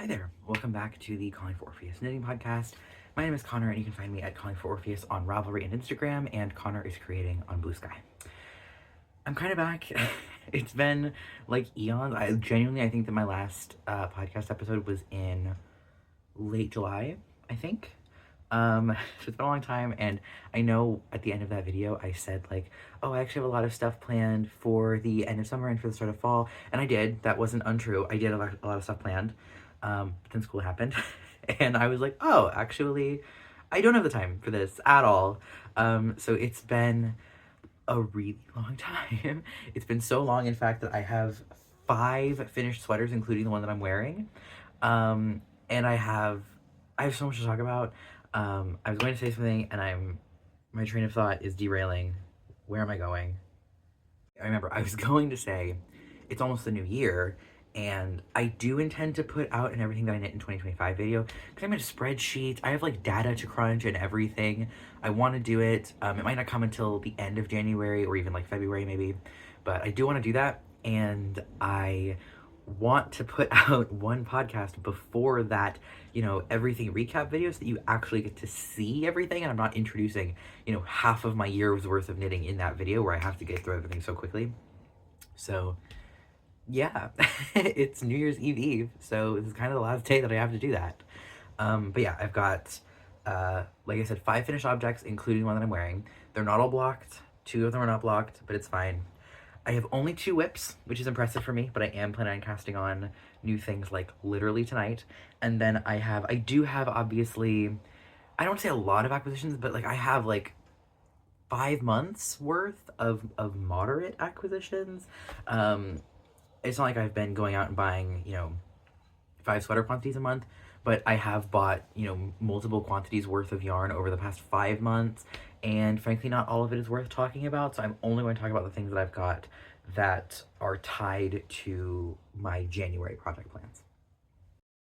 Hi there, welcome back to the Calling for Orpheus Knitting Podcast. My name is Connor, and you can find me at Calling for Orpheus on Ravelry and Instagram, and Connor is creating on Blue Sky. I'm kind of back. It's been like eons. I think that my last podcast episode was in late July, I think. So it's been a long time, and I know at the end of that video I said like, oh, I actually have a lot of stuff planned for the end of summer and for the start of fall, and I did. That wasn't untrue. I did have a lot of stuff planned, but then school happened, and I was like, oh, actually, I don't have the time for this at all. So it's been a really long time. It's been so long, in fact, that I have 5 finished sweaters, including the one that I'm wearing. And I have so much to talk about. I was going to say something, and my train of thought is derailing. Where am I going? I remember I was going to say, it's almost the new year, and I do intend to put out an Everything That I Knit in 2025 video, because I made a spreadsheet. I have like data to crunch and everything. I want to do it. It might not come until the end of January or even like February maybe, but I do want to do that, and I want to put out one podcast before that, everything recap video, so that you actually get to see everything, and I'm not introducing, half of my year's worth of knitting in that video where I have to get through everything so quickly. So yeah, it's New Year's Eve, so this is kind of the last day that I have to do that. But yeah, I've got, like I said, 5 finished objects, including one that I'm wearing. They're not all blocked. 2 of them are not blocked, but it's fine. I have only 2 whips, which is impressive for me, but I am planning on casting on new things like literally tonight. And then I do have, obviously, I don't say a lot of acquisitions, but like I have like 5 months worth of moderate acquisitions. It's not like I've been going out and buying, 5 sweater quantities a month, but I have bought, multiple quantities worth of yarn over the past 5 months, and frankly, not all of it is worth talking about, so I'm only going to talk about the things that I've got that are tied to my January project plans.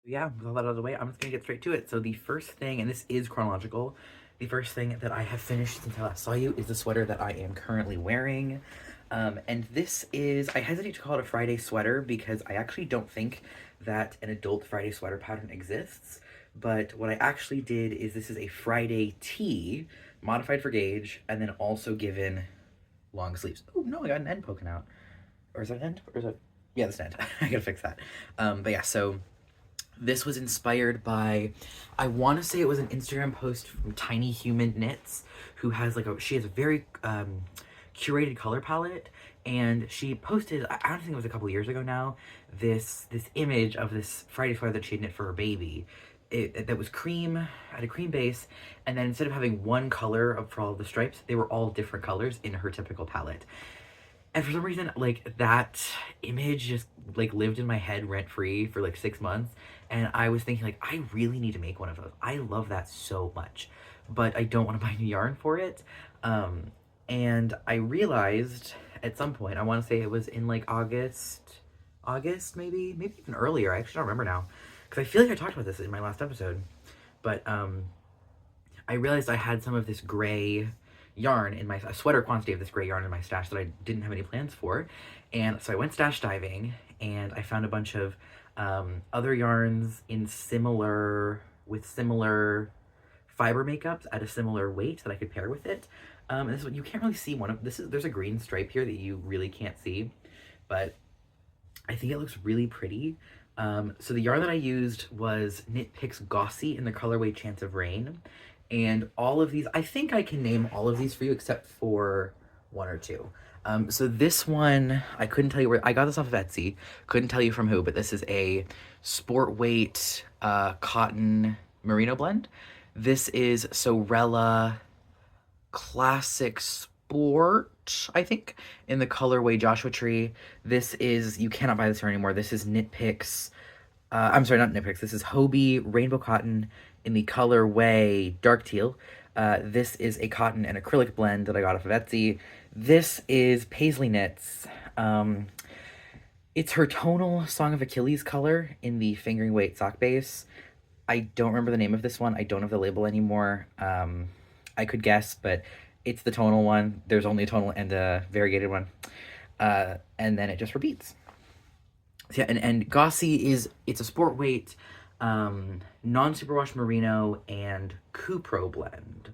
Yeah, with all that out of the way, I'm just gonna get straight to it. So the first thing, and this is chronological, the first thing that I have finished since I last saw you is the sweater that I am currently wearing. And this is, I hesitate to call it a Friday sweater because I actually don't think that an adult Friday sweater pattern exists. But what I actually did is, this is a Friday tee, modified for gauge, and then also given long sleeves. Oh no, I got an end poking out. Or is that an end? Or is that, yeah, that's an end. I gotta fix that. But yeah, so this was inspired by, I want to say it was an Instagram post from Tiny Human Knits, who has she has a very curated color palette, and she posted, I don't think it was a couple years ago now, this image of this Friday sweater that she had knit for her baby. That was cream, had a cream base, and then instead of having one color for all the stripes, they were all different colors in her typical palette. And for some reason, that image just lived in my head rent free for 6 months, and I was thinking I really need to make one of those. I love that so much, but I don't want to buy new yarn for it. And I realized at some point, I want to say it was in August maybe even earlier. I actually don't remember now, because I feel like I talked about this in my last episode, but I realized I had some of this gray yarn in a sweater quantity of this gray yarn in my stash that I didn't have any plans for, and so I went stash diving, and I found a bunch of other yarns with similar fiber makeups at a similar weight that I could pair with it. And this is what you can't really see. There's a green stripe here that you really can't see, but I think it looks really pretty. So the yarn that I used was Knit Picks Gossy in the colorway Chance of Rain. And all of these, I think I can name all of these for you except for 1 or 2. So this one, I couldn't tell you where, I got this off of Etsy. Couldn't tell you from who, but this is a sport weight cotton merino blend. This is Sorella Classic Sport, I think, in the colorway Joshua Tree. This is, you cannot buy this here anymore. This is Knit Picks, I'm sorry, not Knit Picks. This is Hobie Rainbow Cotton in the colorway Dark Teal. This is a cotton and acrylic blend that I got off of Etsy. This is Paisley Knits. It's her tonal Song of Achilles color in the fingering weight sock base. I don't remember the name of this one. I don't have the label anymore. I could guess, but it's the tonal one. There's only a tonal and a variegated one. And then it just repeats. So yeah, and Gossi it's a sport weight, non-superwash merino and Cupro blend.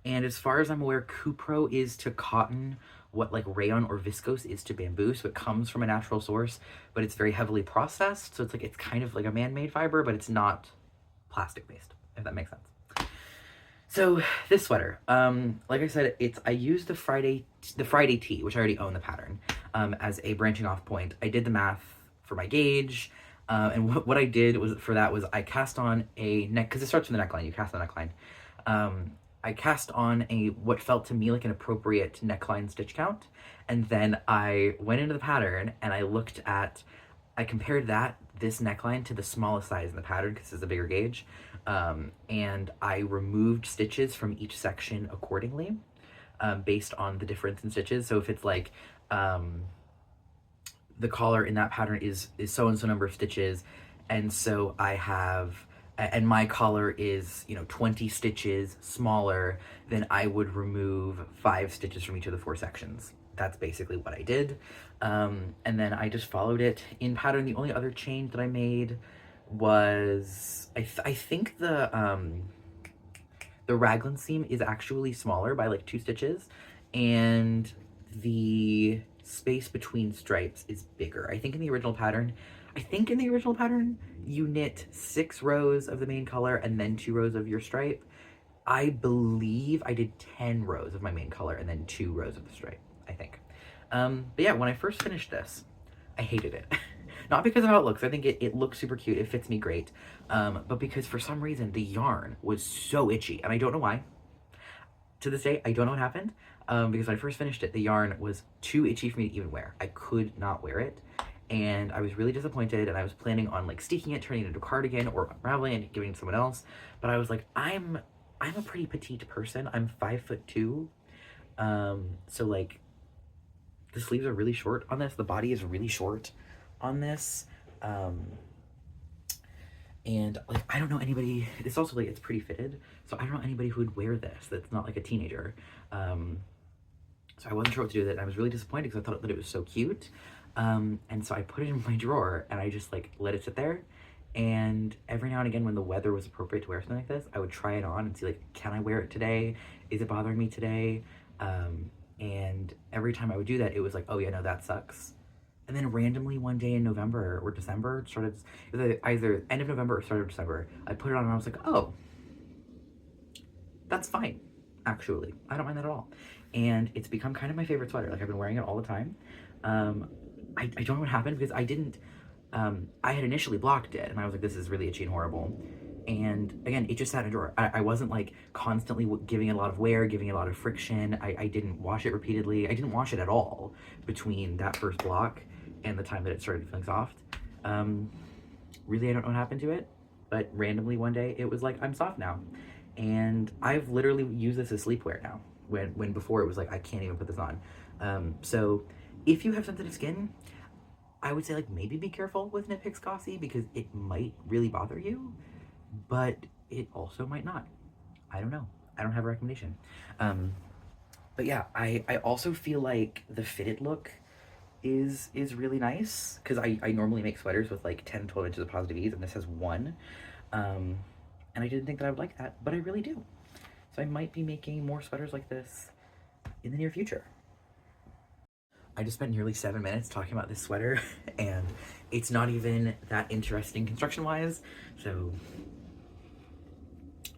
And as far as I'm aware, Cupro is to cotton what like rayon or viscose is to bamboo. So it comes from a natural source, but it's very heavily processed. So it's like it's kind of like a man-made fiber, but it's not plastic based, if that makes sense. So this sweater, like I said, I used the Friday tee, which I already own the pattern, as a branching off point. I did the math for my gauge, and what I did was for that was I cast on a neck, because it starts from the neckline. You cast the neckline. I cast on a what felt to me like an appropriate neckline stitch count, and then I went into the pattern and I compared this neckline to the smallest size in the pattern because it's a bigger gauge, and I removed stitches from each section accordingly, based on the difference in stitches. So if it's like the collar in that pattern is so and so number of stitches, and so I have, and my collar is 20 stitches smaller, then I would remove 5 stitches from each of the 4 sections. That's basically what I did, and then I just followed it in pattern. The only other change that I made was I think the raglan seam is actually smaller by like 2 stitches, and the space between stripes is bigger. I think in the original pattern, you knit 6 rows of the main color and then 2 rows of your stripe. I believe I did 10 rows of my main color and then 2 rows of the stripe, I think. But yeah, when I first finished this, I hated it. Not because of how it looks. I think it looks super cute. It fits me great. But because for some reason the yarn was so itchy, and I don't know why. To this day, I don't know what happened. Because when I first finished it, the yarn was too itchy for me to even wear. I could not wear it, and I was really disappointed. And I was planning on like steeking it, turning it into a cardigan, or unraveling it and giving it to someone else. But I was like, I'm a pretty petite person. I'm 5'2". So like, the sleeves are really short on this. The body is really short on this. And like, I don't know anybody, it's also like, it's pretty fitted. So I don't know anybody who would wear this that's not like a teenager. So I wasn't sure what to do with it. And I was really disappointed because I thought that it was so cute. And so I put it in my drawer and I just like let it sit there. And every now and again when the weather was appropriate to wear something like this, I would try it on and see like, can I wear it today? Is it bothering me today? And every time I would do that, it was like, oh yeah, no, that sucks. And then randomly one day in November or December, it was either end of November or start of December, I put it on and I was like, oh, that's fine, actually. I don't mind that at all. And it's become kind of my favorite sweater. Like, I've been wearing it all the time. I don't know what happened because I had initially blocked it and I was like, this is really itchy and horrible. And again, it just sat in a drawer. I wasn't like constantly giving it a lot of wear, giving it a lot of friction. I didn't wash it repeatedly. I didn't wash it at all between that first block and the time that it started feeling soft. Really, I don't know what happened to it, but randomly one day it was like, I'm soft now. And I've literally used this as sleepwear now, when before it was like, I can't even put this on. So if you have sensitive skin, I would say like maybe be careful with Knit Picks Gossi because it might really bother you, but it also might not. I don't know. I don't have a recommendation. But yeah, I also feel like the fitted look is really nice because I normally make sweaters with like 10, 12 inches of positive ease, and this has 1. And I didn't think that I would like that, but I really do. So I might be making more sweaters like this in the near future. I just spent nearly 7 minutes talking about this sweater, and it's not even that interesting construction-wise, so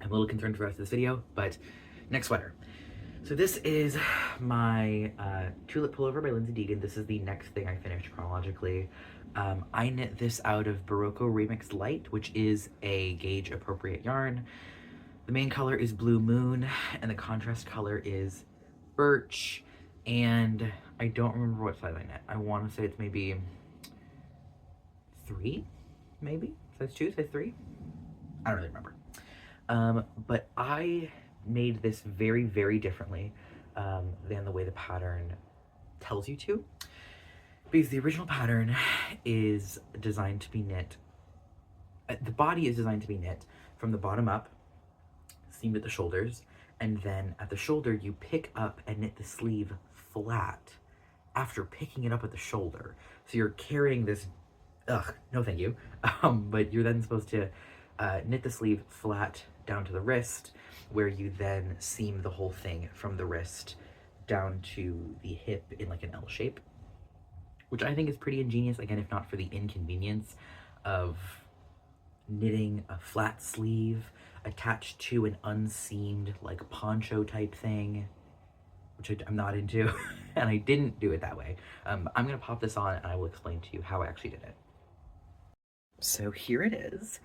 I'm a little concerned for the rest of this video, but next sweater. So this is my tulip pullover by Lindsay Deegan. This is the next thing I finished chronologically. I knit this out of Barocco Remix Light, which is a gauge appropriate yarn. The main color is Blue Moon, and the contrast color is Birch, and I don't remember what size I knit. I want to say it's maybe 3, maybe? Size 2, size 3? I don't really remember. But I made this very, very differently than the way the pattern tells you to. Because the original pattern is designed to be knit, the body is designed to be knit from the bottom up, seamed at the shoulders, and then at the shoulder you pick up and knit the sleeve flat after picking it up at the shoulder. So you're carrying this ugh, no thank you. But you're then supposed to knit the sleeve flat down to the wrist, where you then seam the whole thing from the wrist down to the hip in like an L shape, which I think is pretty ingenious, again, if not for the inconvenience of knitting a flat sleeve attached to an unseamed like poncho type thing, which I'm not into. And I didn't do it that way. I'm gonna pop this on and I will explain to you how I actually did it. So here it is.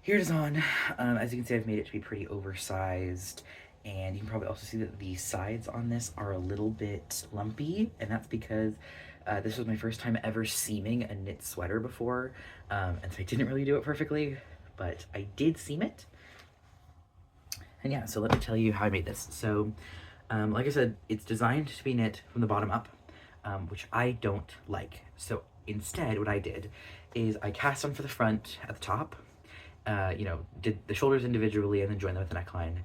Here it is on. As you can see, I've made it to be pretty oversized, and you can probably also see that the sides on this are a little bit lumpy, and that's because this was my first time ever seaming a knit sweater before, and so I didn't really do it perfectly, but I did seam it. And yeah, so let me tell you how I made this. So, like I said, it's designed to be knit from the bottom up, which I don't like. So instead, what I did is I cast on for the front at the top, you know, did the shoulders individually and then joined them with the neckline.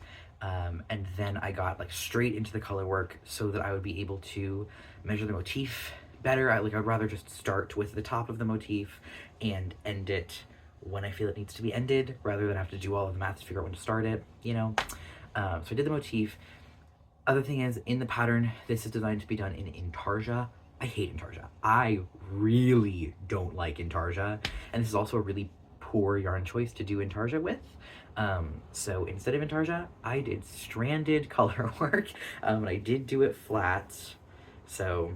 And then I got like straight into the color work so that I would be able to measure the motif better. I'd rather just start with the top of the motif and end it when I feel it needs to be ended, rather than have to do all of the math to figure out when to start it, you know? So I did the motif. Other thing is, in the pattern, this is designed to be done in intarsia. I hate intarsia. I really don't like intarsia. And this is also a really poor yarn choice to do intarsia with. So instead of intarsia, I did stranded color work, and I did do it flat. So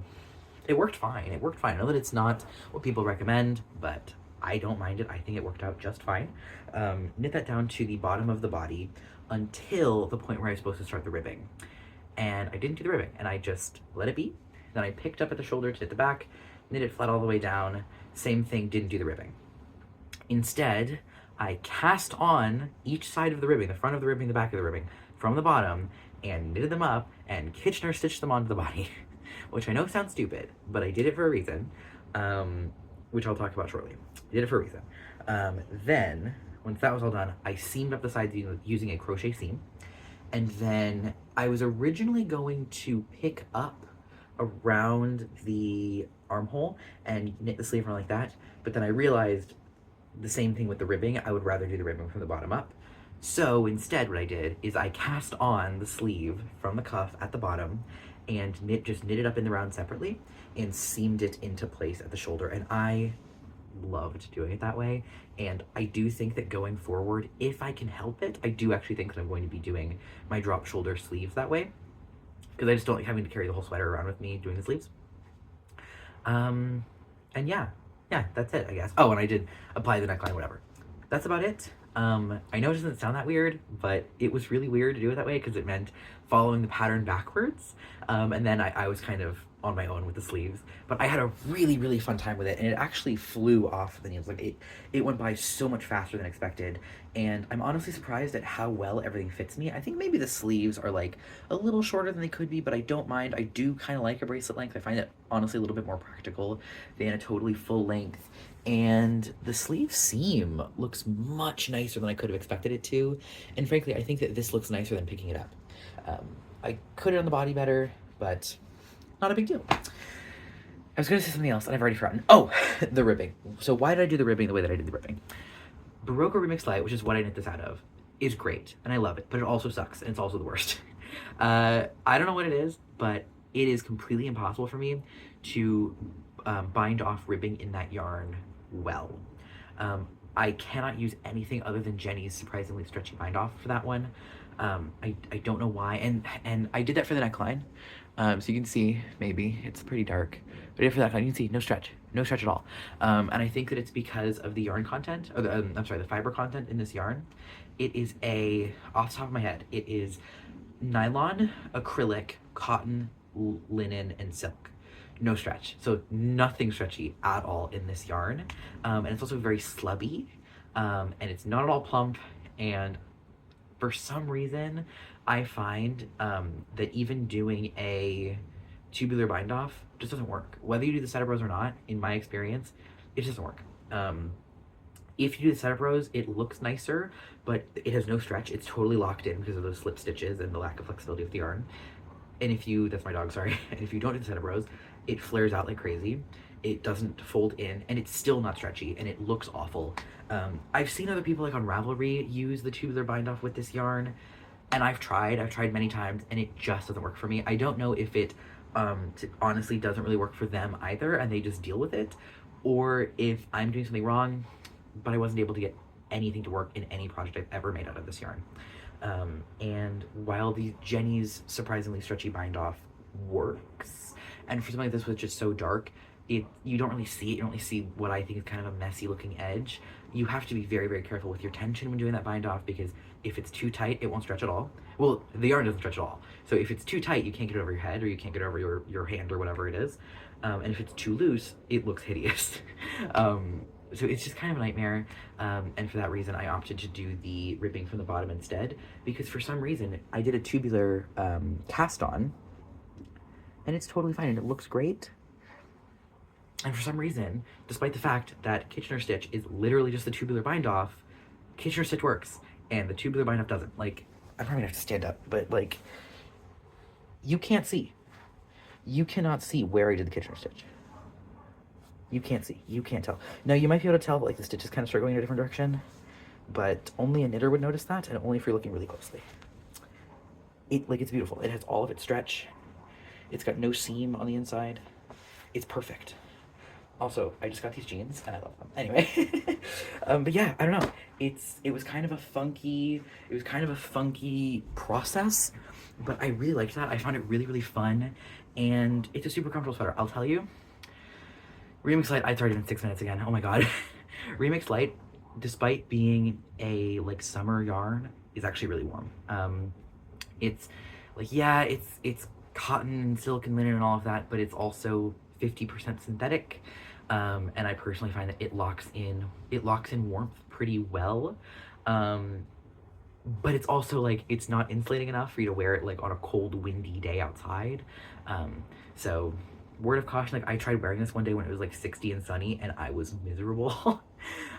it worked fine. It worked fine. I know that it's not what people recommend, but I don't mind it. I think it worked out just fine. Knit that down to the bottom of the body until the point where I was supposed to start the ribbing. And I didn't do the ribbing, and I just let it be. Then I picked up at the shoulder to knit the back, knit it flat all the way down. Same thing, didn't do the ribbing. Instead, I cast on each side of the ribbing, the front of the ribbing, the back of the ribbing, from the bottom, and knitted them up and Kitchener stitched them onto the body, which I know sounds stupid, but I did it for a reason, which I'll talk about shortly. I did it for a reason. Then, once that was all done, I seamed up the sides using a crochet seam, and then I was originally going to pick up around the armhole and knit the sleeve around like that, but then I realized the same thing with the ribbing. I would rather do the ribbing from the bottom up. So instead what I did is I cast on the sleeve from the cuff at the bottom and just knit it up in the round separately and seamed it into place at the shoulder. And I loved doing it that way. And I do think that going forward, if I can help it, I do actually think that I'm going to be doing my drop shoulder sleeves that way, because I just don't like having to carry the whole sweater around with me doing the sleeves. And yeah, that's it, I guess. Oh, and I did apply the neckline, whatever. That's about it. I know it doesn't sound that weird, but it was really weird to do it that way because it meant following the pattern backwards. And then I was kind of on my own with the sleeves, but I had a really, really fun time with it, and it actually flew off the needles. Like it went by so much faster than expected, and I'm honestly surprised at how well everything fits me. I think maybe the sleeves are like a little shorter than they could be, but I don't mind. I do kind of like a bracelet length. I find it honestly a little bit more practical than a totally full length. And the sleeve seam looks much nicer than I could have expected it to. And frankly, I think that this looks nicer than picking it up. I could have done the body better, but not a big deal. I was going to say something else, and I've already forgotten. Oh, the ribbing. So why did I do the ribbing the way that I did the ribbing? Barocco Remix Light, which is what I knit this out of, is great, and I love it, but it also sucks, and it's also the worst. I don't know what it is, but it is completely impossible for me to bind off ribbing in that yarn well. I cannot use anything other than Jenny's surprisingly stretchy bind off for that one. I don't know why, and I did that for the neckline. So you can see, maybe, it's pretty dark, but I did for that neckline, you can see, no stretch at all. And I think that it's because of the yarn content, or the fiber content in this yarn. It is off the top of my head, it is nylon, acrylic, cotton, linen, and silk. No stretch, so nothing stretchy at all in this yarn. And it's also very slubby, and it's not at all plump, and for some reason, I find that even doing a tubular bind off just doesn't work. Whether you do the setup rows or not, in my experience, it just doesn't work. If you do the setup rows, it looks nicer, but it has no stretch. It's totally locked in because of those slip stitches and the lack of flexibility with the yarn. And if you, that's my dog, sorry. And if you don't do the setup rows, it flares out like crazy. it doesn't fold in, and it's still not stretchy, and it looks awful. I've seen other people like on Ravelry use the tubular bind off with this yarn, and I've tried many times, and it just doesn't work for me. I don't know if it honestly doesn't really work for them either, and they just deal with it, or if I'm doing something wrong, but I wasn't able to get anything to work in any project I've ever made out of this yarn. And while the Jenny's surprisingly stretchy bind off works, and for something like this was just so dark, you don't really see it. You don't really see what I think is kind of a messy looking edge. You have to be very, very careful with your tension when doing that bind off, because if it's too tight, it won't stretch at all. Well, the yarn doesn't stretch at all. So if it's too tight, you can't get it over your head, or you can't get it over your hand, or whatever it is. And if it's too loose, it looks hideous. So it's just kind of a nightmare, and for that reason I opted to do the ribbing from the bottom instead, because for some reason I did a tubular cast on, and it's totally fine, and it looks great. And for some reason, despite the fact that Kitchener stitch is literally just the tubular bind off, Kitchener stitch works, and the tubular bind off doesn't. Like, I'm probably gonna have to stand up, but like, you can't see. You cannot see where I did the Kitchener stitch. You can't see. You can't tell. Now, you might be able to tell, like, the stitches kind of start going in a different direction, but only a knitter would notice that, and only if you're looking really closely. It's beautiful. It has all of its stretch. It's got no seam on the inside. It's perfect. Also, I just got these jeans, and I love them. Anyway, but yeah, I don't know. It was kind of a funky process, but I really liked that. I found it really, really fun, and it's a super comfortable sweater. I'll tell you. Remix Light, I started in 6 minutes again. Oh my god. Remix Light, despite being a like summer yarn, is actually really warm. It's like, yeah, it's cotton and silk and linen and all of that, but it's also 50% synthetic. And I personally find that it locks in warmth pretty well. But it's also like, it's not insulating enough for you to wear it like on a cold, windy day outside. So word of caution, like I tried wearing this one day when it was like 60 and sunny, and I was miserable.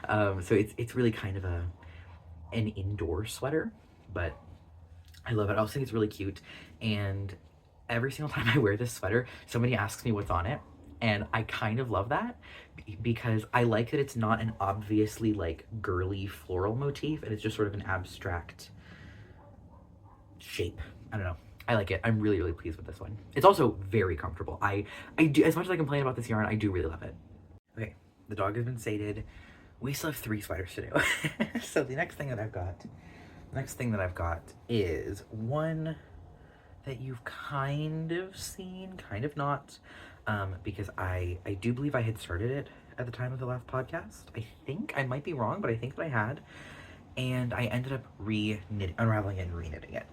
So it's really kind of an indoor sweater, but I love it. I also think it's really cute, and every single time I wear this sweater, somebody asks me what's on it, and I kind of love that, because I like that it's not an obviously like girly floral motif, and it's just sort of an abstract shape. I don't know. I like it. I'm really, really pleased with this one. It's also very comfortable. I do, as much as I complain about this yarn, I do really love it. Okay, the dog has been sated. We still have 3 sweaters to do. So the next thing that I've got is one that you've kind of seen, kind of not, because I do believe I had started it at the time of the last podcast. I think, I might be wrong, but I think that I had, and I ended up unraveling it and re-knitting it.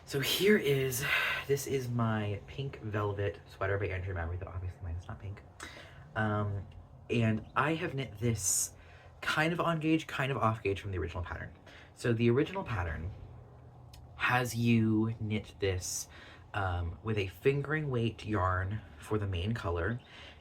So this is my pink velvet sweater by Andrew Memory, though obviously mine is not pink. And I have knit this kind of on gauge, kind of off gauge from the original pattern. So the original pattern has you knit this with a fingering weight yarn for the main color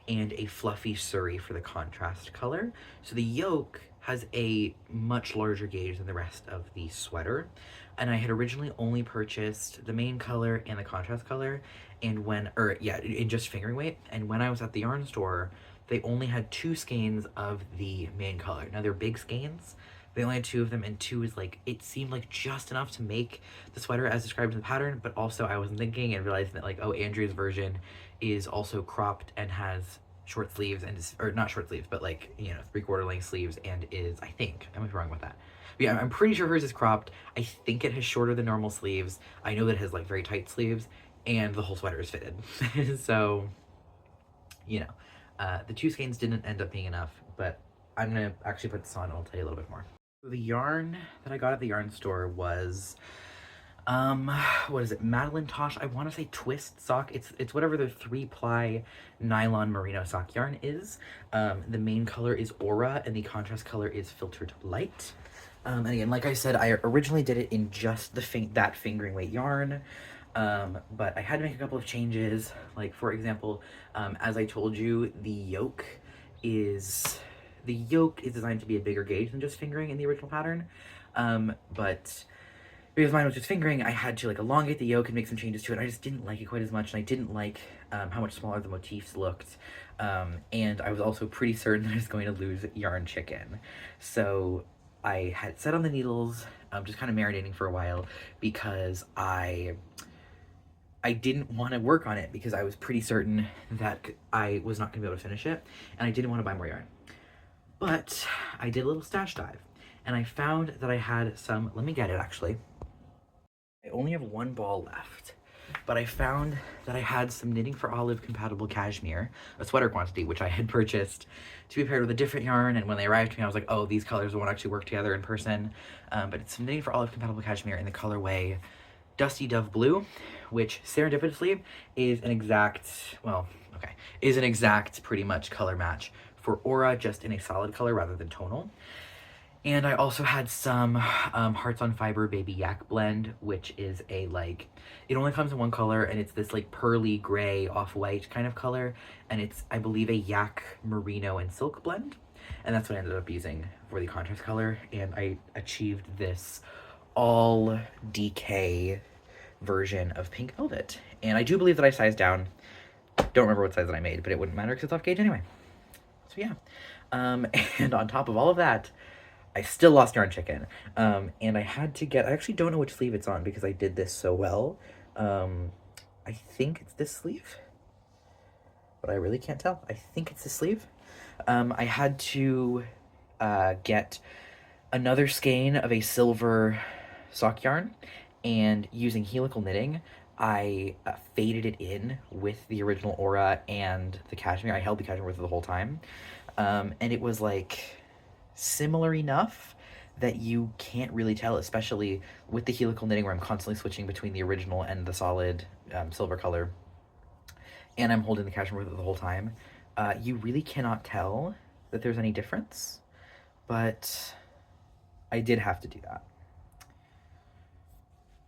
and a fluffy suri for the contrast color. So the yoke has a much larger gauge than the rest of the sweater. And I had originally only purchased the main color and the contrast color, and in just fingering weight. And when I was at the yarn store, they only had 2 skeins of the main color. Now they're big skeins. They only had 2 of them, and 2 is like, it seemed like just enough to make the sweater as described in the pattern, but also I wasn't thinking and realizing that like, oh, Andrew's version is also cropped and has short sleeves or not short sleeves, but like, 3/4 length sleeves, and is, I think, I might be wrong about that. But yeah, I'm pretty sure hers is cropped. I think it has shorter than normal sleeves. I know that it has like very tight sleeves, and the whole sweater is fitted. So, the 2 skeins didn't end up being enough, but I'm gonna actually put this on and I'll tell you a little bit more. The yarn that I got at the yarn store was, what is it? Madeline Tosh, I want to say twist sock. It's whatever the 3-ply nylon merino sock yarn is. The main color is Aura, and the contrast color is Filtered Light. And again, like I said, I originally did it in just that fingering weight yarn, but I had to make a couple of changes. Like, for example, as I told you, the yoke is designed to be a bigger gauge than just fingering in the original pattern, but because mine was just fingering, I had to like elongate the yoke and make some changes to it. I just didn't like it quite as much, and I didn't like how much smaller the motifs looked. And I was also pretty certain that I was going to lose yarn chicken. So I had set on the needles, just kind of marinating for a while, because I didn't want to work on it because I was pretty certain that I was not going to be able to finish it, and I didn't want to buy more yarn. But I did a little stash dive, and I found that I had some, let me get it actually. I only have one ball left, but I found that I had some Knitting for Olive compatible cashmere, a sweater quantity, which I had purchased to be paired with a different yarn, and when they arrived to me, I was like, oh, these colors won't actually work together in person. But it's some Knitting for Olive compatible cashmere in the colorway Dusty Dove Blue, which serendipitously is an exact, well, okay, is an exact pretty much color match for Aura, just in a solid color rather than tonal. And I also had some Hearts on Fiber Baby Yak blend, which is a like, it only comes in one color, and it's this like pearly gray off-white kind of color, and it's, I believe, a yak merino and silk blend, and that's what I ended up using for the contrast color. And I achieved this all DK version of Pink Velvet, and I do believe that I sized down. Don't remember what size that I made, but it wouldn't matter because it's off gauge anyway. So yeah, and on top of all of that, I still lost yarn chicken, and I had to get, I actually don't know which sleeve it's on because I did this so well. I think it's this sleeve, but I really can't tell. I think it's this sleeve. I had to get another skein of a silver sock yarn, and using helical knitting, I faded it in with the original Aura and the cashmere. I held the cashmere with it the whole time, and it was like similar enough that you can't really tell, especially with the helical knitting where I'm constantly switching between the original and the solid silver color, and I'm holding the cashmere with it the whole time. You really cannot tell that there's any difference, but I did have to do that.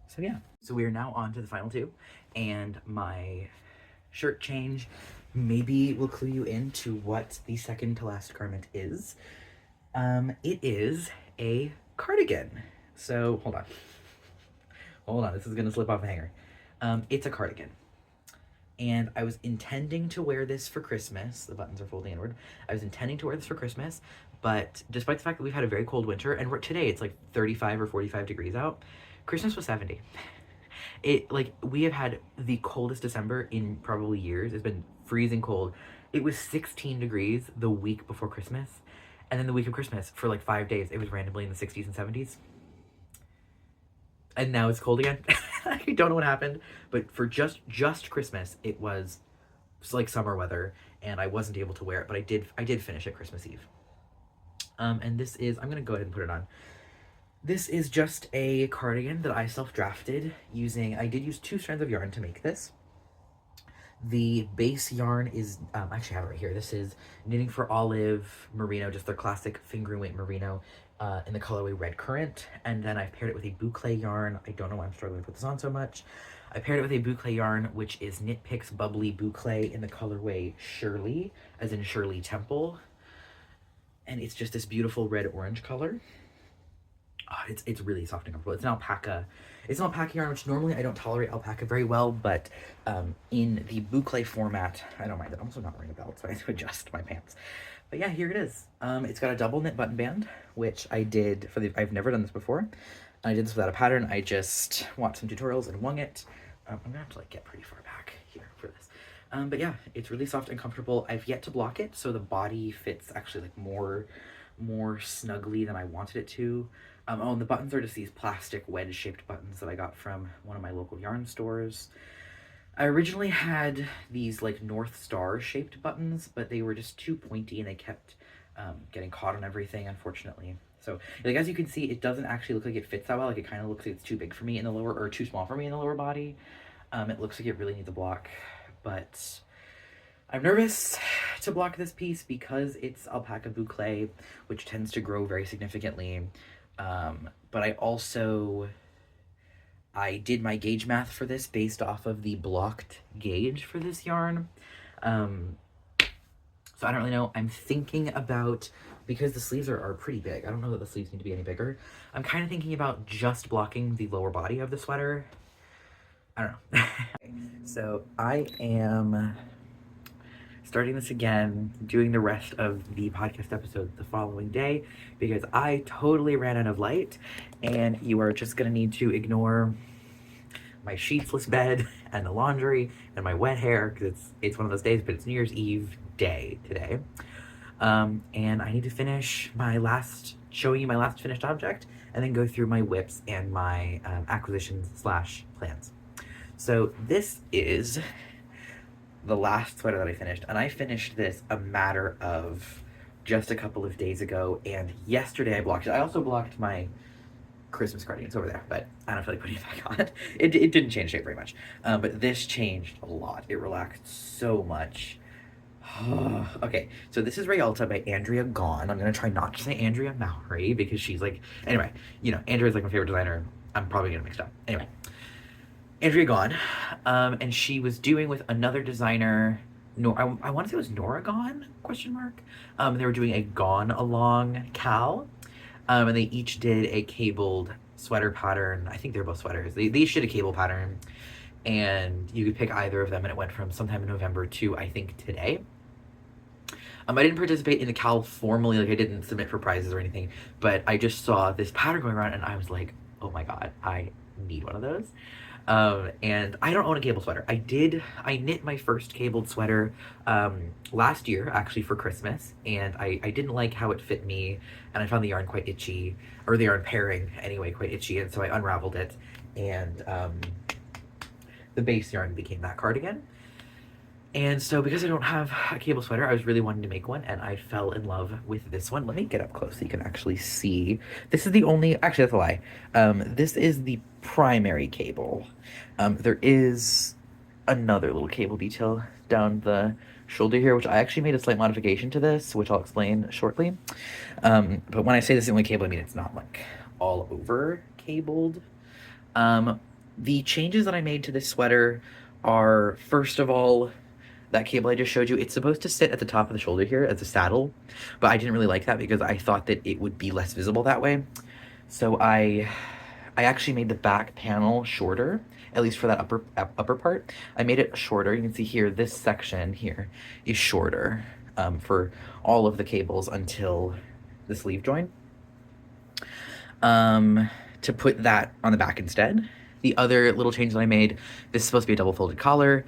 So yeah, so we are now on to the final two, and my shirt change maybe will clue you into what the second to last garment is. It is a cardigan. So hold on, this is gonna slip off the hanger. It's a cardigan, and I was intending to wear this for Christmas. The buttons are folding inward. I was intending to wear this for Christmas, but despite the fact that we've had a very cold winter, and today it's like 35 or 45 degrees out, Christmas was 70. We have had the coldest December in probably years. It's been freezing cold. It was 16 degrees the week before Christmas, and then the week of Christmas, for like 5 days, it was randomly in the 60s and 70s. And now it's cold again. I don't know what happened, but for just Christmas, it was like summer weather, and I wasn't able to wear it, but I did finish it Christmas Eve. And this is, I'm gonna go ahead and put it on. This is just a cardigan that I self-drafted using, I did use 2 strands of yarn to make this. The base yarn is, actually I have it right here. This is Knitting for Olive Merino, just their classic fingering weight merino in the colorway Red Currant. And then I've paired it with a boucle yarn. I don't know why I'm struggling to put this on so much. I paired it with a boucle yarn, which is Knit Picks Bubbly Boucle in the colorway Shirley, as in Shirley Temple. And it's just this beautiful red-orange color. Oh, it's really soft and comfortable. It's an alpaca. It's an alpaca yarn, which normally I don't tolerate alpaca very well, but in the boucle format, I don't mind it. I'm also not wearing a belt, so I have to adjust my pants. But yeah, here it is. It's got a double knit button band, which I did for I've never done this before. And I did this without a pattern. I just watched some tutorials and wung it. I'm gonna have to get pretty far back here for this. But yeah, it's really soft and comfortable. I've yet to block it, so the body fits actually more snugly than I wanted it to. Oh, and the buttons are just these plastic wedge-shaped buttons that I got from one of my local yarn stores. I originally had these North Star shaped buttons, but they were just too pointy and they kept getting caught on everything, unfortunately. So as you can see, it doesn't actually look like it fits that well. It kind of looks like it's too big for me in the lower, or too small for me in the lower body. It looks like it really needs a block, but I'm nervous to block this piece because it's alpaca boucle, which tends to grow very significantly. But I did my gauge math for this based off of the blocked gauge for this yarn. So I don't really know. I'm thinking about because the sleeves are pretty big. I don't know that the sleeves need to be any bigger. I'm kind of thinking about just blocking the lower body of the sweater. I don't know. So I am starting this again, doing the rest of the podcast episode the following day because I totally ran out of light, and you are just gonna need to ignore my sheetsless bed and the laundry and my wet hair because it's one of those days, but it's New Year's Eve day today. And I need to finish showing you my last finished object and then go through my whips and my acquisitions / plans. So this is the last sweater that I finished, and I finished this a matter of just a couple of days ago, and yesterday I blocked it. I also blocked my Christmas cardigan. It's over there, but I don't feel like putting it back on. It didn't change shape very much, but this changed a lot. It relaxed so much. Okay, so this is Réalta by Andrea Gone. I'm gonna try not to say Andrea Mowry because she's like, anyway, you know, Andrea's like my favorite designer. I'm probably gonna mix it up. Anyway, Andrea Gone, and she was doing with another designer, I want to say it was Nora Gone, question mark. They were doing a Gone Along Cal, and they each did a cabled sweater pattern. I think they're both sweaters. They each did a cable pattern, and you could pick either of them, and it went from sometime in November to, I think, today. I didn't participate in the Cal formally, like I didn't submit for prizes or anything, but I just saw this pattern going around and I was like, oh my god, I need one of those. And I don't own a cable sweater. I knit my first cabled sweater last year, actually, for Christmas, and I didn't like how it fit me, and I found the yarn quite itchy, or the yarn pairing anyway, quite itchy, and so I unraveled it, and the base yarn became that cardigan. And so because I don't have a cable sweater, I was really wanting to make one, and I fell in love with this one. Let me get up close so you can actually see. This is the only, actually that's a lie. This is the primary cable. There is another little cable detail down the shoulder here, which I actually made a slight modification to this, which I'll explain shortly. But when I say this is the only cable, I mean it's not like all over cabled. The changes that I made to this sweater are, first of all, that cable I just showed you, it's supposed to sit at the top of the shoulder here as a saddle, but I didn't really like that because I thought that it would be less visible that way. So I actually made the back panel shorter, at least for that upper part. I made it shorter. You can see here, this section here is shorter for all of the cables until the sleeve join. To put that on the back instead. The other little change that I made, this is supposed to be a double folded collar.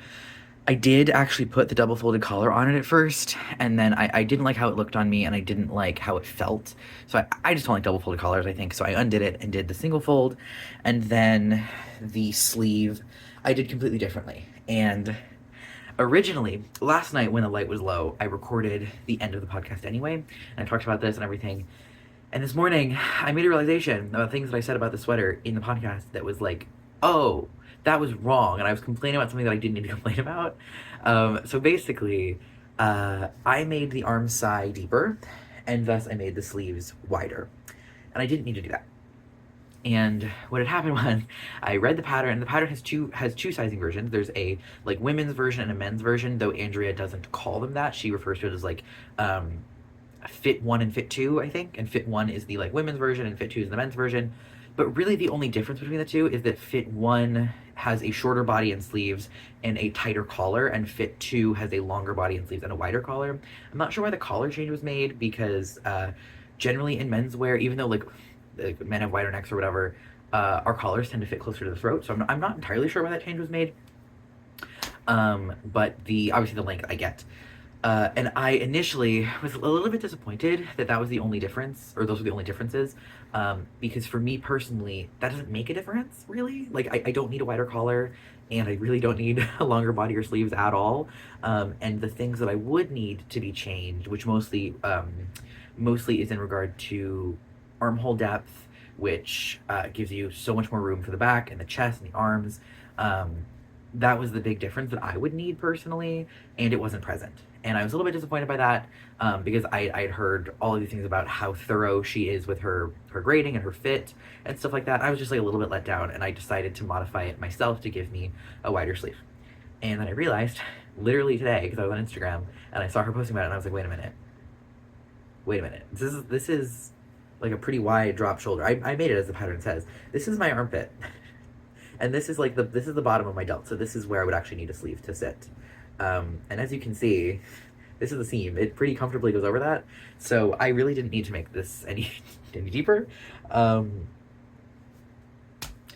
I did actually put the double folded collar on it at first, and then I didn't like how it looked on me, and I didn't like how it felt. So I just don't like double folded collars, I think. So I undid it and did the single fold, and then the sleeve I did completely differently. And originally, last night when the light was low, I recorded the end of the podcast anyway, and I talked about this and everything. And this morning, I made a realization about things that I said about the sweater in the podcast that was like, oh, that was wrong, and I was complaining about something that I didn't need to complain about. So basically, I made the arm side deeper, and thus I made the sleeves wider. And I didn't need to do that. And what had happened was, I read the pattern, and the pattern has two sizing versions. There's a like women's version and a men's version, though Andrea doesn't call them that. She refers to it as like fit 1 and fit 2, I think. And fit 1 is the like women's version, and fit 2 is the men's version. But really the only difference between the two is that fit 1 has a shorter body and sleeves and a tighter collar, and fit 2 has a longer body and sleeves and a wider collar. I'm not sure why the collar change was made, because generally in menswear, even though like men have wider necks or whatever, our collars tend to fit closer to the throat. So I'm not entirely sure why that change was made. But obviously the length I get. And I initially was a little bit disappointed that was the only difference, or those were the only differences, because for me personally, that doesn't make a difference, really. Like, I don't need a wider collar, and I really don't need a longer body or sleeves at all. And the things that I would need to be changed, which mostly is in regard to armhole depth, which gives you so much more room for the back and the chest and the arms. That was the big difference that I would need personally, and it wasn't present. And I was a little bit disappointed by that, because I'd heard all of these things about how thorough she is with her grading and her fit and stuff like that. I was just like a little bit let down, and I decided to modify it myself to give me a wider sleeve. And then I realized, literally today, because I was on Instagram, and I saw her posting about it, and I was like, wait a minute. wait a minute. This is like a pretty wide drop shoulder. I made it as the pattern says. This is my armpit. And this is like this is the bottom of my delt. So this is where I would actually need a sleeve to sit. And as you can see, this is the seam. It pretty comfortably goes over that. So I really didn't need to make this any deeper.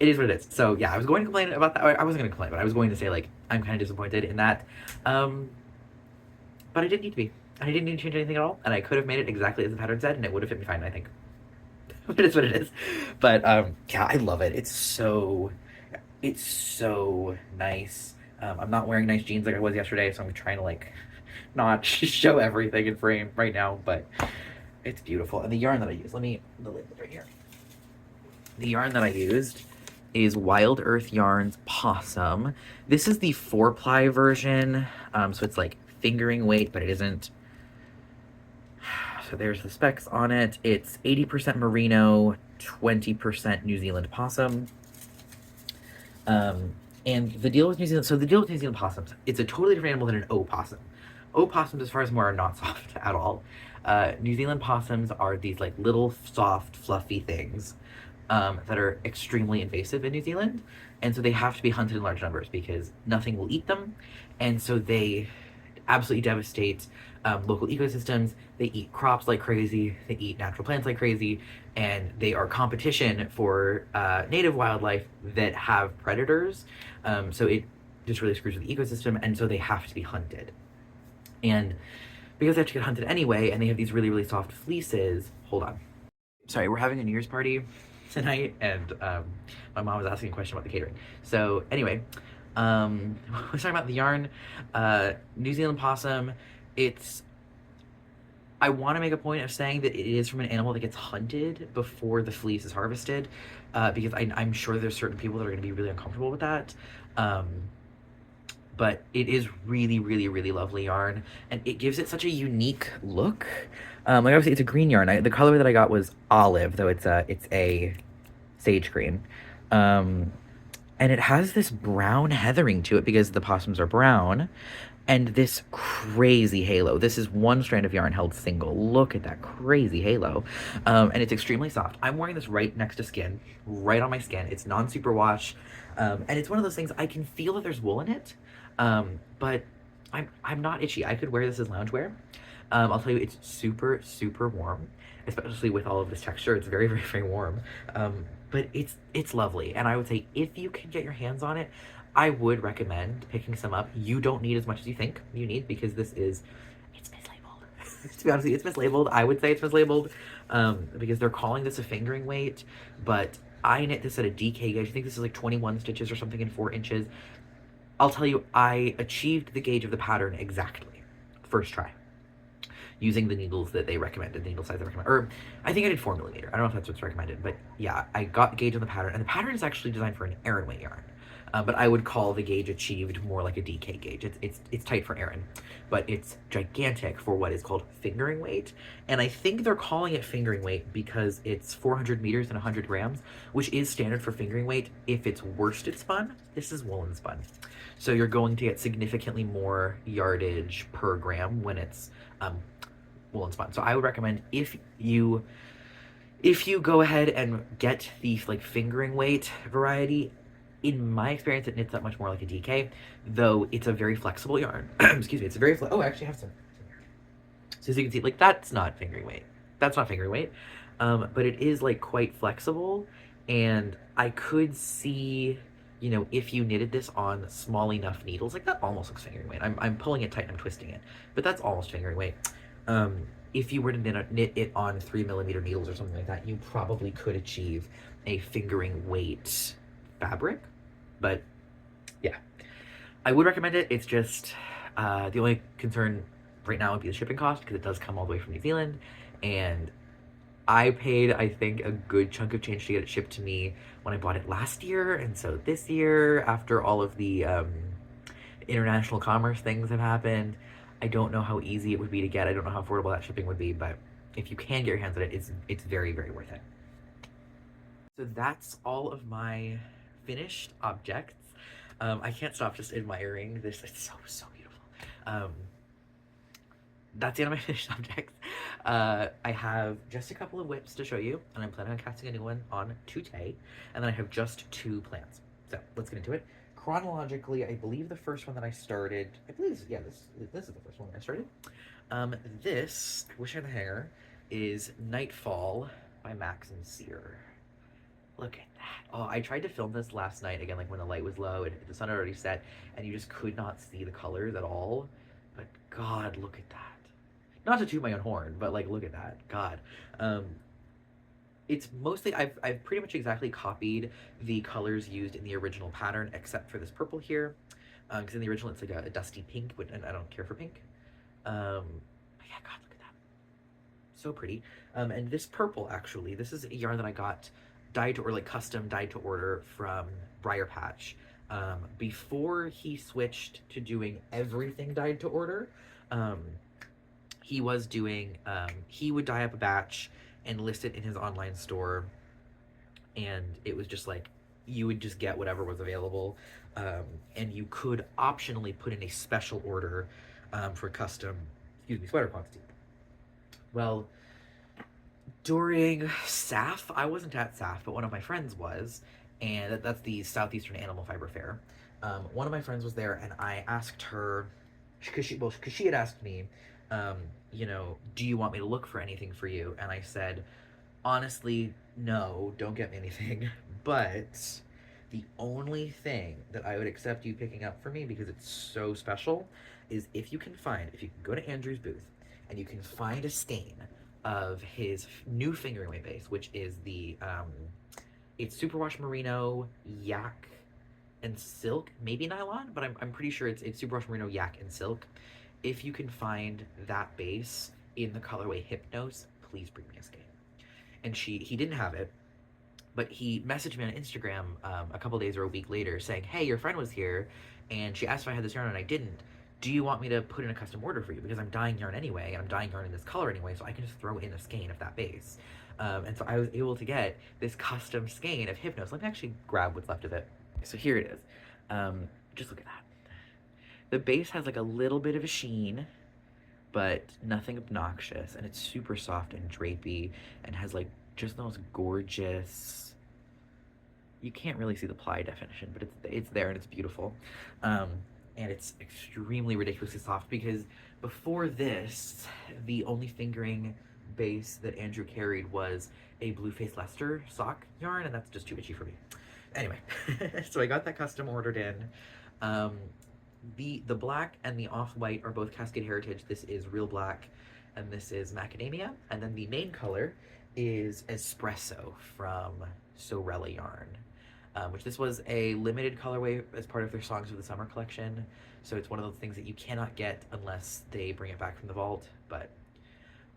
It is what it is. So yeah, I was going to complain about that. I wasn't going to complain, but I was going to say like, I'm kind of disappointed in that. But I didn't need to be. I didn't need to change anything at all. And I could have made it exactly as the pattern said, and it would have fit me fine, I think. But it is what it is. But yeah, I love it. It's so nice. I'm not wearing nice jeans like I was yesterday, so I'm trying to like not show everything in frame right now, but it's beautiful. And the yarn that I use, the label right here. The yarn that I used is Wild Earth Yarns Possum. This is the 4-ply version, so it's like fingering weight, but it isn't. So there's the specs on it. It's 80% merino, 20% New Zealand possum. And the deal with New Zealand possums, it's a totally different animal than an opossum. Opossums, as far as more, are not soft at all. New Zealand possums are these like little soft, fluffy things that are extremely invasive in New Zealand. And so they have to be hunted in large numbers because nothing will eat them. And so they absolutely devastate local ecosystems. They eat crops like crazy. They eat natural plants like crazy. And they are competition for native wildlife that have predators. So it just really screws with the ecosystem. And so they have to be hunted. And because they have to get hunted anyway, and they have these really, really soft fleeces. Hold on. Sorry, we're having a New Year's party tonight, and my mom was asking a question about the catering. So anyway, I was talking about the yarn. New Zealand possum, I want to make a point of saying that it is from an animal that gets hunted before the fleece is harvested, because I'm sure there's certain people that are going to be really uncomfortable with that. But it is really, really, really lovely yarn, and it gives it such a unique look. Like obviously it's a green yarn. The color that I got was olive, though it's a sage green. And it has this brown heathering to it because the possums are brown, and this crazy halo. This is one strand of yarn held single. Look at that crazy halo. And it's extremely soft. I'm wearing this right next to skin, right on my skin. It's non-superwash. And it's one of those things, I can feel that there's wool in it. But I'm not itchy. I could wear this as loungewear. I'll tell you, it's super, super warm, especially with all of this texture. It's very, very, very warm. But it's lovely. And I would say if you can get your hands on it, I would recommend picking some up. You don't need as much as you think you need because it's mislabeled. To be honest with you, it's mislabeled. I would say it's mislabeled because they're calling this a fingering weight, but I knit this at a DK gauge. I think this is like 21 stitches or something in 4 inches. I'll tell you, I achieved the gauge of the pattern exactly, first try, using the needles that they recommended, the needle size they recommended. Or I think I did 4mm. I don't know if that's what's recommended, but yeah, I got the gauge of the pattern, and the pattern is actually designed for an Aran weight yarn. But I would call the gauge achieved more like a DK gauge. It's tight for Aran, but it's gigantic for what is called fingering weight. And I think they're calling it fingering weight because it's 400 meters and 100 grams, which is standard for fingering weight. If it's worsted spun, this is woolen spun. So you're going to get significantly more yardage per gram when it's woolen spun. So I would recommend if you go ahead and get the like fingering weight variety, in my experience, it knits up much more like a DK, though it's a very flexible yarn. Excuse me, it's a very oh, I actually have some here. So as you can see, like that's not fingering weight. That's not fingering weight, but it is like quite flexible, and I could see, you know, if you knitted this on small enough needles, like that almost looks fingering weight. I'm pulling it tight and I'm twisting it, but that's almost fingering weight. If you were to knit it on 3mm needles or something like that, you probably could achieve a fingering weight fabric. But yeah, I would recommend it. It's just the only concern right now would be the shipping cost because it does come all the way from New Zealand, and I paid, I think, a good chunk of change to get it shipped to me when I bought it last year. And so this year, after all of the international commerce things have happened, I don't know how easy it would be to get. I don't know how affordable that shipping would be, but if you can get your hands on it, it's very, very worth it. So that's all of my finished objects. I can't stop just admiring this. It's so, so beautiful. that's the end of my finished objects. I have just a couple of whips to show you, and I'm planning on casting a new one on today. And then I have just 2 plants. So let's get into it. Chronologically, I believe the first one that I started, I believe, this, yeah, this is the first one that I started. This, I wish I had the hanger, is Nightfall by Max and Sear. Look at that. Oh, I tried to film this last night, again, like when the light was low and the sun had already set, and you just could not see the colors at all. But God, look at that. Not to toot my own horn, but like, look at that. God. It's mostly, I've pretty much exactly copied the colors used in the original pattern, except for this purple here. Because in the original, it's like a dusty pink, and I don't care for pink. Yeah, God, look at that. So pretty. And this purple, actually, this is a yarn that I got dyed to, or like custom dyed to order from Briar Patch. Before he switched to doing everything dyed to order, he was doing, he would dye up a batch and list it in his online store, and it was just like, you would just get whatever was available, and you could optionally put in a special order for custom, sweater quantity. Well, during SAF, I wasn't at SAF, but one of my friends was, and that's the Southeastern Animal Fiber Fair. One of my friends was there, and I asked her, because she had asked me, you know, do you want me to look for anything for you? And I said, honestly, no, don't get me anything. But the only thing that I would accept you picking up for me, because it's so special, is if you can go to Andrew's booth, and you can find a skein of his new fingering weight base, which is the, it's superwash merino, yak, and silk, maybe nylon, but I'm pretty sure it's superwash merino, yak, and silk. If you can find that base in the colorway Hypnos, please bring me a skein. And he didn't have it, but he messaged me on Instagram a couple days or a week later saying, hey, your friend was here, and she asked if I had this yarn and I didn't. Do you want me to put in a custom order for you? Because I'm dyeing yarn anyway, and I'm dyeing yarn in this color anyway, so I can just throw in a skein of that base. And so I was able to get this custom skein of Hypnos. Let me actually grab what's left of it. So here it is. Just look at that. The base has like a little bit of a sheen, but nothing obnoxious, and it's super soft and drapey, and has like just the most gorgeous, you can't really see the ply definition, but it's there and it's beautiful. And it's extremely ridiculously soft, because before this, the only fingering base that Andrew carried was a Blue Face Leicester sock yarn, and that's just too itchy for me. Anyway, so I got that custom ordered in. The black and the off-white are both Cascade Heritage. This is Real Black, and this is Macadamia. And then the main color is Espresso from Sorella Yarn, which this was a limited colorway as part of their Songs of the Summer collection. So it's one of those things that you cannot get unless they bring it back from the vault. But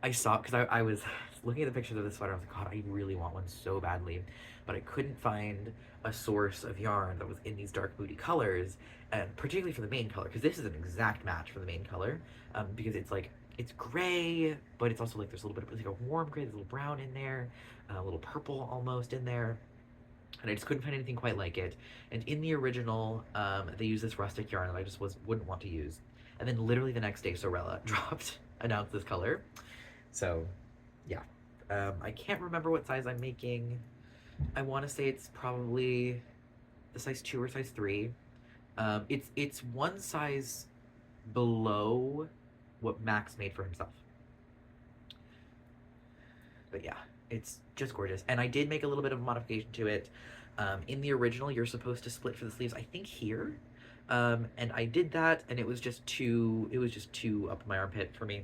I saw, because I was looking at the pictures of this sweater, I was like, God, I really want one so badly. But I couldn't find a source of yarn that was in these dark moody colors, and particularly for the main color, because this is an exact match for the main color, because it's like, it's gray, but it's also like there's a little bit of like a warm gray, there's a little brown in there, a little purple almost in there, and I just couldn't find anything quite like it. And in the original, they use this rustic yarn that I just wouldn't want to use. And then literally the next day, Sorella announced this color. So, yeah. I can't remember what size I'm making. I want to say it's probably the size 2 or size 3. It's one size below what Max made for himself. But yeah, it's just gorgeous. And I did make a little bit of a modification to it. In the original, you're supposed to split for the sleeves, I think here. And I did that, and it was just too up my armpit for me.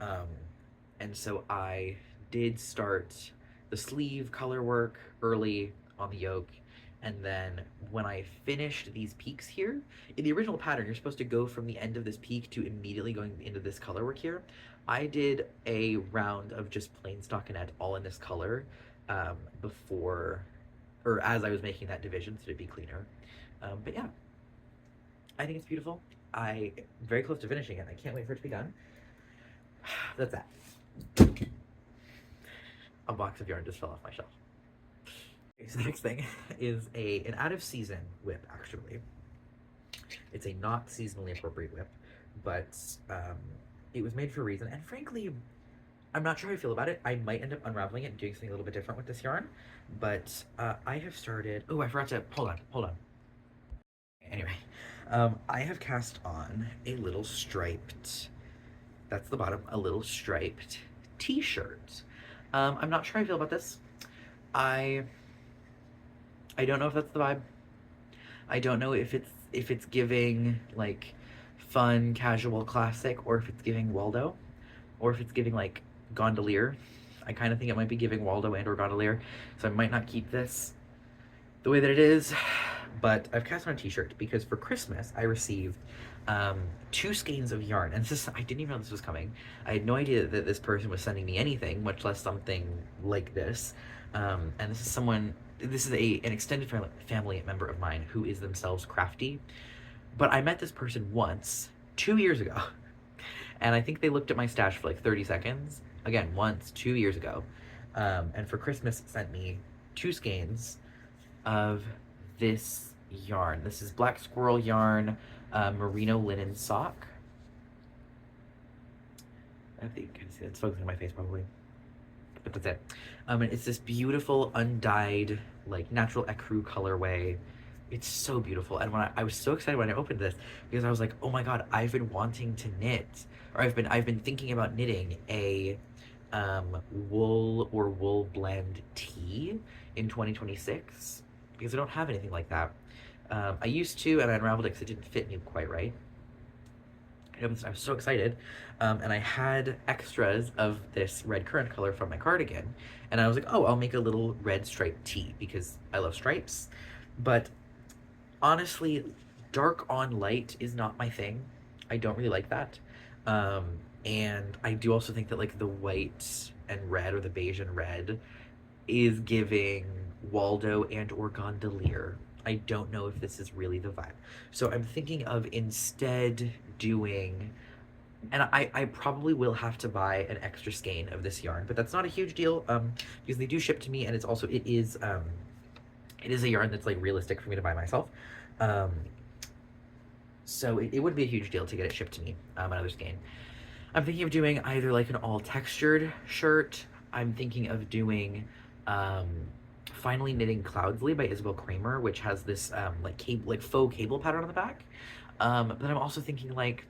And so I did start the sleeve color work early on the yoke, and then when I finished these peaks here, in the original pattern, you're supposed to go from the end of this peak to immediately going into this color work here. I did a round of just plain stockinette all in this color before, or as I was making that division, so it'd be cleaner. But yeah, I think it's beautiful. I'm very close to finishing it. I can't wait for it to be done. That's that. A box of yarn just fell off my shelf. Okay, so the next thing is an out of season whip, actually. It's a not seasonally appropriate whip, but it was made for a reason, and frankly, I'm not sure how I feel about it. I might end up unraveling it and doing something a little bit different with this yarn, but I have started. Oh, I forgot to hold on. Anyway, I have cast on a little striped. That's the bottom. A little striped T-shirt. I'm not sure how I feel about this. I I don't know if that's the vibe. I don't know if it's giving like fun, casual, classic, or if it's giving Waldo, or if it's giving like gondolier. I kind of think it might be giving Waldo and or gondolier, so I might not keep this the way that it is. But I've cast on a t-shirt because for Christmas I received 2 skeins of yarn, and this is, I didn't even know this was coming. I had no idea that this person was sending me anything, much less something like this. And this is someone. This is an extended family member of mine who is themselves crafty. But I met this person once 2 years ago, and I think they looked at my stash for like 30 seconds. Again, once 2 years ago, and for Christmas sent me 2 skeins of this yarn. This is black squirrel yarn, merino linen sock. I think you can see it's focusing on my face probably, but that's it. And it's this beautiful undyed, like natural ecru colorway. It's so beautiful, and when I was so excited when I opened this because I was like, oh my god, I've been wanting to knit, or I've been thinking about knitting a wool or wool blend tee in 2026 because I don't have anything like that. I used to, and I unraveled it because it didn't fit me quite right. I was so excited, and I had extras of this red currant color from my cardigan, and I was like, oh, I'll make a little red striped tee because I love stripes. But honestly, dark on light is not my thing. I don't really like that. And I do also think that like the white and red, or the beige and red, is giving Waldo and or gondolier. I don't know if this is really the vibe. So I'm thinking of instead doing, and I probably will have to buy an extra skein of this yarn, but that's not a huge deal, because they do ship to me, and it's also, it is a yarn that's like realistic for me to buy myself. So it wouldn't be a huge deal to get it shipped to me, another skein. I'm thinking of doing either like an all textured shirt. I'm thinking of doing Finally Knitting Cloudsley by Isabel Kramer, which has this like faux cable pattern on the back. But I'm also thinking like,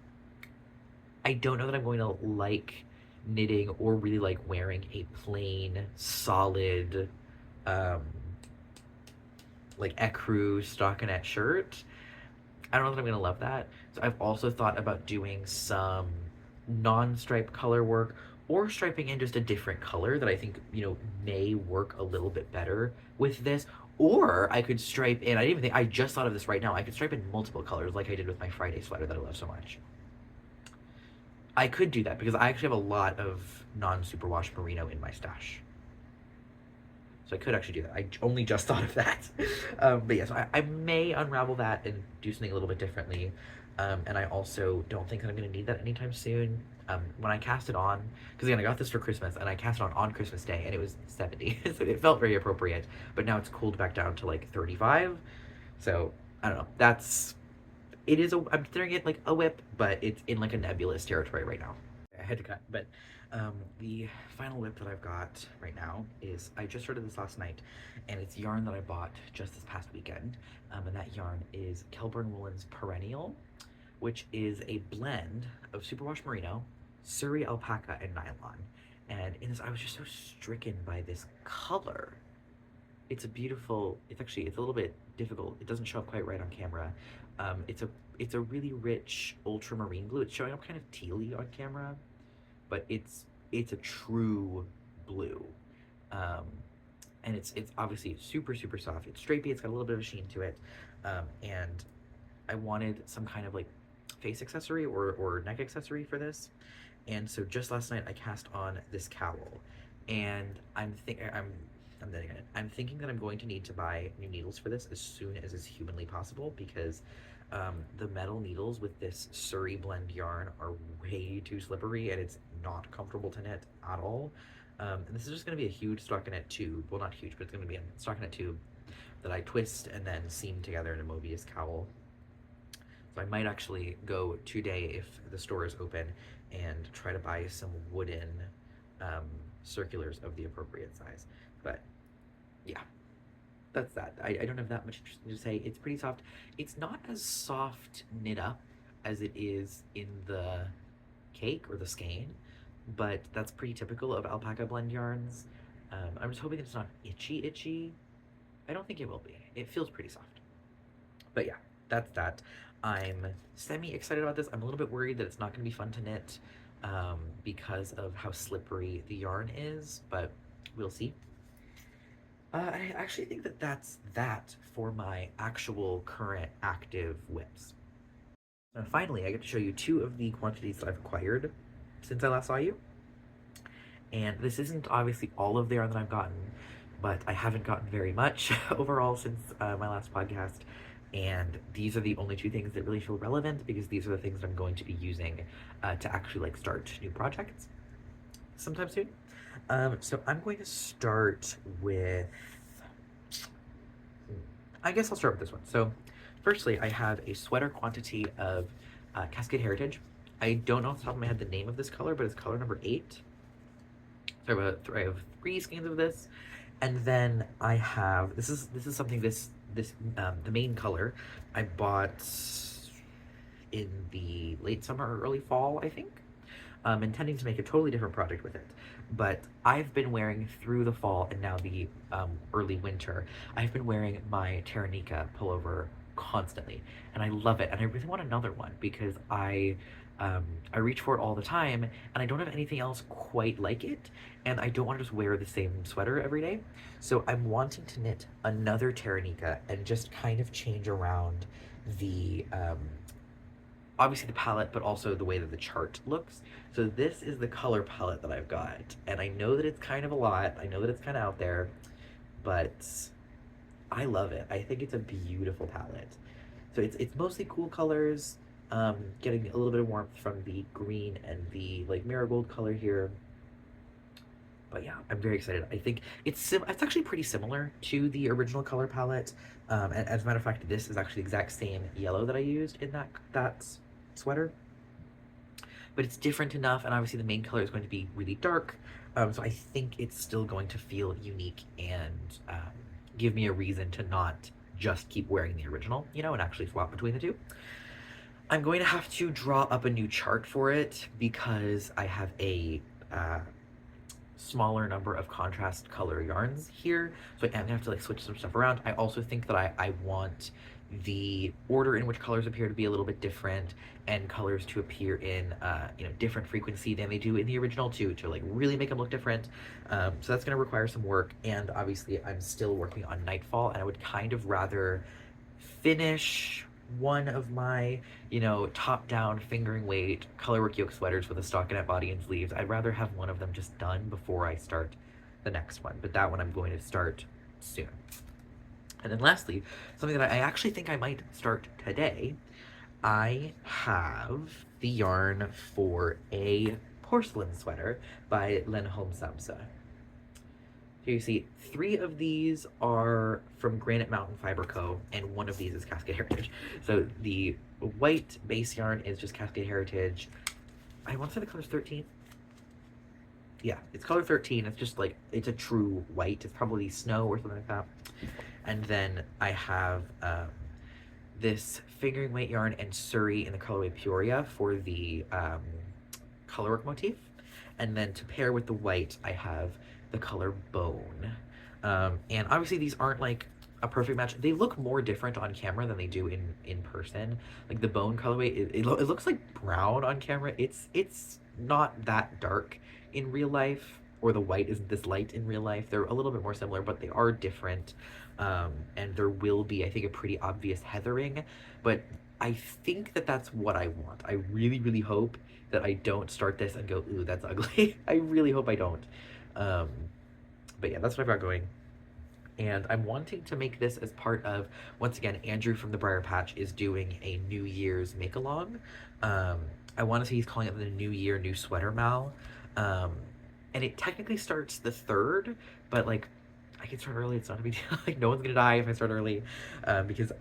I don't know that I'm going to like knitting or really like wearing a plain, solid, like ecru stockinette shirt. I don't know that I'm gonna love that. So I've also thought about doing some non-stripe color work, or striping in just a different color that I think, may work a little bit better with this. Or I could stripe in, I didn't even think, I just thought of this right now. I could stripe in multiple colors like I did with my Friday sweater that I love so much. I could do that because I actually have a lot of non-superwash merino in my stash. So I could actually do that. I only just thought of that. But yeah, so I may unravel that and do something a little bit differently. And I also don't think that I'm going to need that anytime soon. When I cast it on, because again, I got this for Christmas, and I cast it on Christmas Day, and it was 70. So it felt very appropriate. But now it's cooled back down to like 35. So I don't know. I'm considering it like a whip, but it's in like a nebulous territory right now. I had to cut, but the final whip that I've got right now is, I just started this last night, and it's yarn that I bought just this past weekend, and that yarn is Kelburn Woolen's Perennial, which is a blend of superwash merino, Surrey alpaca, and nylon. And in this, I was just so stricken by this color. It's a beautiful, it's a little bit difficult. It doesn't show up quite right on camera. It's a really rich ultramarine blue. It's showing up kind of tealy on camera, but it's a true blue. And it's obviously super, super soft. It's stripey, it's got a little bit of a sheen to it. And I wanted some kind of like face accessory or neck accessory for this. And so just last night I cast on this cowl, and I'm thinking that I'm going to need to buy new needles for this as soon as is humanly possible, because the metal needles with this Surrey blend yarn are way too slippery, and it's not comfortable to knit at all. And this is just going to be a huge stockinette tube. Well, not huge, but it's going to be a stockinette tube that I twist and then seam together in a Mobius cowl. So I might actually go today if the store is open and try to buy some wooden um, circulars of the appropriate size. But yeah, that's that. I don't have that much to say. It's pretty soft. It's not as soft knit up as it is in the cake or the skein, but that's pretty typical of alpaca blend yarns. I'm just hoping it's not itchy. I don't think it will be. It feels pretty soft. But yeah, that's that. I'm semi-excited about this. I'm a little bit worried that it's not going to be fun to knit because of how slippery the yarn is, but we'll see. I actually think that that's that for my actual current active whips. And finally, I get to show you two of the quantities that I've acquired since I last saw you. And this isn't obviously all of the yarn that I've gotten, but I haven't gotten very much overall since my last podcast. And these are the only two things that really feel relevant because these are the things that I'm going to be using to actually like start new projects sometime soon. So I'm going to start with, I guess I'll start with this one. So firstly, I have a sweater quantity of Cascade Heritage. I don't know off the top of my head the name of this color, but it's color number 8. So I have 3 skeins of this, and then I have this is something the main color I bought in the late summer or early fall, I think. Intending to make a totally different project with it, but I've been wearing through the fall and now the early winter. I've been wearing my Taranika pullover constantly, and I love it. And I really want another one because I reach for it all the time, and I don't have anything else quite like it, and I don't want to just wear the same sweater every day. So I'm wanting to knit another Taranika and just kind of change around the obviously the palette, but also the way that the chart looks. So this is the color palette that I've got, and I know that it's kind of a lot. I know that it's kind of out there, but I love it. I think it's a beautiful palette. So it's mostly cool colors, getting a little bit of warmth from the green and the like marigold color here. But yeah, I'm very excited. I think it's actually pretty similar to the original color palette. And as a matter of fact, this is actually the exact same yellow that I used in that sweater. But it's different enough, and obviously the main color is going to be really dark. So I think it's still going to feel unique and give me a reason to not just keep wearing the original, you know, and actually swap between the two. I'm going to have to draw up a new chart for it because I have a smaller number of contrast color yarns here, so I am gonna have to like switch some stuff around. I also think that I want the order in which colors appear to be a little bit different, and colors to appear in you know, different frequency than they do in the original to like really make them look different. So that's gonna require some work, and obviously I'm still working on Nightfall, and I would kind of rather finish one of my, you know, top-down fingering weight colorwork yoke sweaters with a stockinette body and sleeves. I'd rather have one of them just done before I start the next one, but that one I'm going to start soon. And then lastly, something that I actually think I might start today, I have the yarn for a porcelain sweater by Lenholm Samsa. Here you see 3 of these are from Granite Mountain Fiber Co., and 1 of these is Cascade Heritage. So the white base yarn is just Cascade Heritage. I want to say the color's 13. Yeah, it's color 13. It's just like, it's a true white. It's probably snow or something like that. And then I have this fingering weight yarn and Surrey in the colorway Peoria for the colorwork motif. And then to pair with the white, I have the color Bone. And obviously these aren't like a perfect match. They look more different on camera than they do in person. Like the Bone colorway, it looks like brown on camera. It's not that dark in real life, or the white isn't this light in real life. They're a little bit more similar, but they are different. And there will be, I think, a pretty obvious heathering, but I think that that's what I want. I really, really hope that I don't start this and go, ooh, that's ugly. I really hope I don't. But yeah, that's what I've got going. And I'm wanting to make this as part of, once again, Andrew from the Briar Patch is doing a New Year's make-along. I want to say he's calling it the New Year New Sweater Mal. And it technically starts the 3rd, but like, I can start early, it's not a big deal. Like, no one's gonna die if I start early, because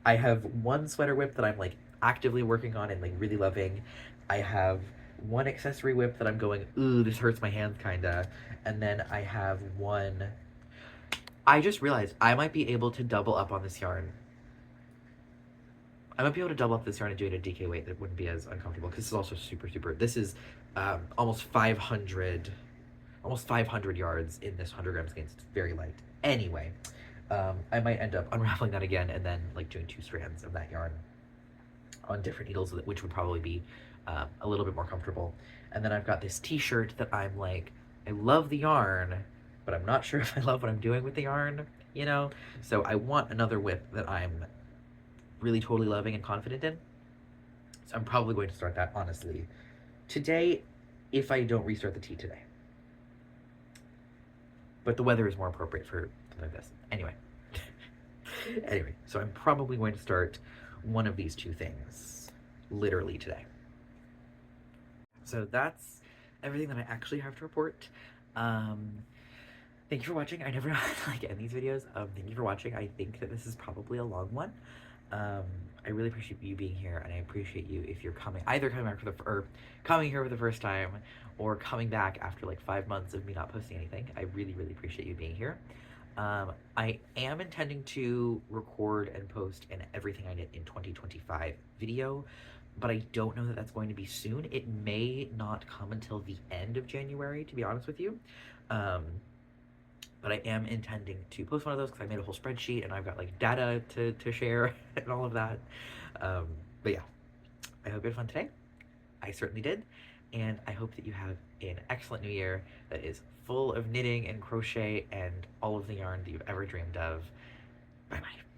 I have one sweater whip that I'm like actively working on and like really loving. I have one accessory whip that I'm going, ooh, this hurts my hands kinda. And then I have one. I just realized I might be able to double up on this yarn. I might be able to double up this yarn and do it at DK weight that wouldn't be as uncomfortable because this is also super. This is almost 500 yards in this 100 gram skein. It's very light. Anyway, I might end up unraveling that again and then like doing 2 strands of that yarn on different needles, which would probably be a little bit more comfortable. And then I've got this t-shirt that I'm like, I love the yarn, but I'm not sure if I love what I'm doing with the yarn, you know? So I want another whip that I'm really totally loving and confident in. So I'm probably going to start that, honestly, today, if I don't restart the tee today. But the weather is more appropriate for something like this. Anyway. Anyway, so I'm probably going to start one of these 2 things literally today. So that's everything that I actually have to report. Thank you for watching. I never know how to like end these videos. Thank you for watching. I think that this is probably a long one. I really appreciate you being here, and I appreciate you if you're either coming back coming here for the first time, or coming back after like 5 months of me not posting anything. I really appreciate you being here. I am intending to record and post an Everything I Knit in 2025 video, but I don't know that that's going to be soon. It may not come until the end of January, to be honest with you. But I am intending to post one of those because I made a whole spreadsheet and I've got like data to share and all of that. But yeah, I hope you had fun today. I certainly did. And I hope that you have an excellent new year that is full of knitting and crochet and all of the yarn that you've ever dreamed of. Bye-bye.